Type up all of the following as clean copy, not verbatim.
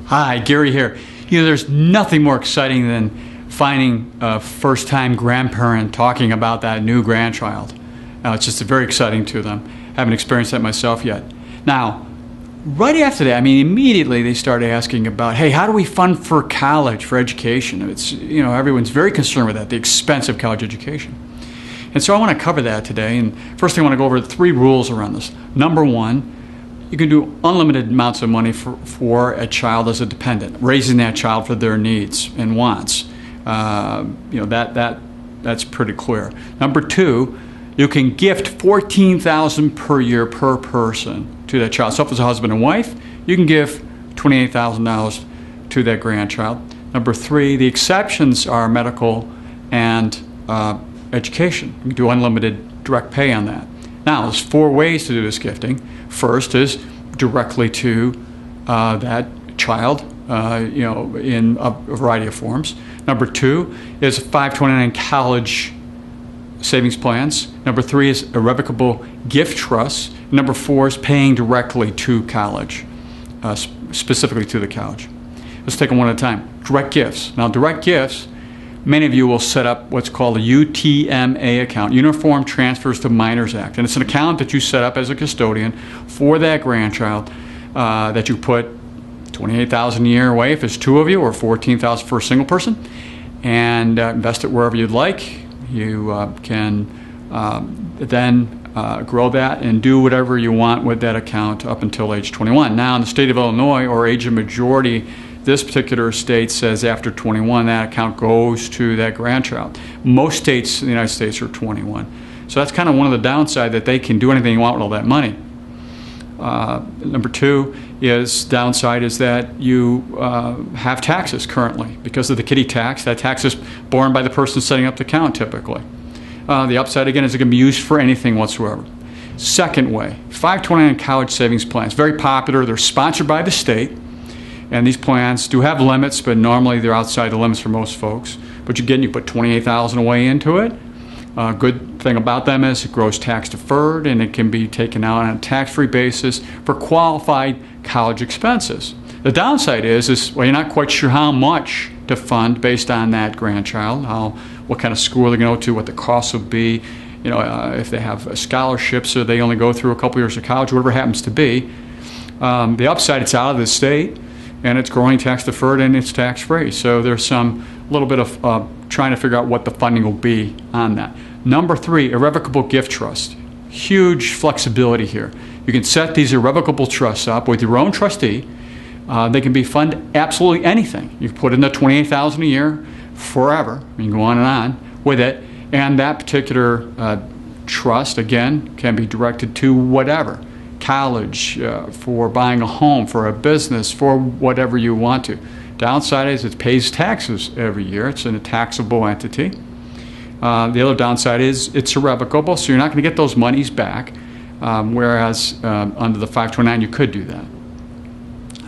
Hi, Gary here. There's nothing more exciting than finding a first-time grandparent talking about that new grandchild. It's just very exciting to them. Haven't experienced that myself yet. Now, right after that, immediately they started asking about, hey, how do we fund for college, for education? It's, everyone's very concerned with that, the expense of college education. And so I want to cover that today. And first thing I want to go over 3 rules around this. Number 1, you can do unlimited amounts of money for a child as a dependent, raising that child for their needs and wants. That's pretty clear. Number 2, you can gift $14,000 per year per person to that child. So if it's a husband and wife, you can give $28,000 to that grandchild. Number 3, the exceptions are medical and education. You can do unlimited direct pay on that. Now, there's 4 ways to do this gifting. First is directly to that child, in a variety of forms. Number 2 is 529 college savings plans. Number 3 is irrevocable gift trusts. Number 4 is paying directly to college, specifically to the college. Let's take them one at a time. Direct gifts. Now, direct gifts, many of you will set up what's called a UTMA account, Uniform Transfers to Minors Act. And it's an account that you set up as a custodian for that grandchild that you put $28,000 a year away if it's 2 of you, or $14,000 for a single person, and invest it wherever you'd like. You can then grow that and do whatever you want with that account up until age 21. Now, in the state of Illinois, or age of majority, this particular state says after 21, that account goes to that grandchild. Most states in the United States are 21. So that's kind of one of the downsides, that they can do anything you want with all that money. Number 2 is downside is that you have taxes currently because of the kiddie tax. That tax is borne by the person setting up the account typically. The upside again is it can be used for anything whatsoever. Second way, 529 college savings plans. Very popular. They're sponsored by the state. And these plans do have limits, but normally they're outside the limits for most folks. But again, you put $28,000 away into it. Good thing about them is it grows tax deferred, and it can be taken out on a tax-free basis for qualified college expenses. The downside is well, you're not quite sure how much to fund based on that grandchild, what kind of school they're going to go to, what the costs will be, if they have scholarships or they only go through a couple years of college, whatever it happens to be. The upside, it's out of the state, and it's growing tax deferred, and it's tax free. So there's some little bit of trying to figure out what the funding will be on that. Number 3, irrevocable gift trust. Huge flexibility here. You can set these irrevocable trusts up with your own trustee. They can be funded absolutely anything. You can put in the $28,000 a year forever. You can go on and on with it, and that particular trust again can be directed to whatever. College, for buying a home, for a business, for whatever you want to. Downside is it pays taxes every year. It's in a taxable entity. The other downside is it's irrevocable, so you're not going to get those monies back, whereas under the 529 you could do that.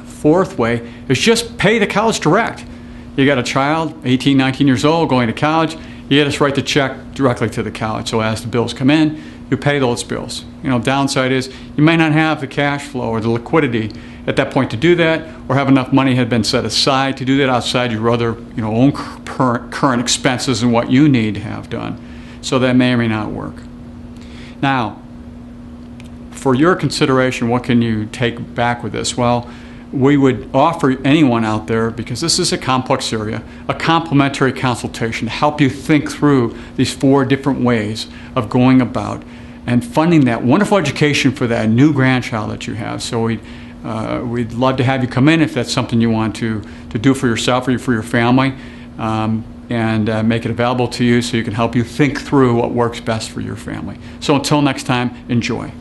Fourth way is just pay the college direct. You got a child, 18, 19 years old, going to college, you just write the check directly to the college. So as the bills come in, you pay those bills. Downside is you may not have the cash flow or the liquidity at that point to do that, or have enough money had been set aside to do that outside your other, own current expenses and what you need to have done. So that may or may not work. Now, for your consideration, what can you take back with this? Well, we would offer anyone out there, because this is a complex area, a complimentary consultation to help you think through these 4 different ways of going about and funding that wonderful education for that new grandchild that you have. So we'd love to have you come in if that's something you want to do for yourself or for your family, and make it available to you so you can help you think through what works best for your family. So until next time, enjoy.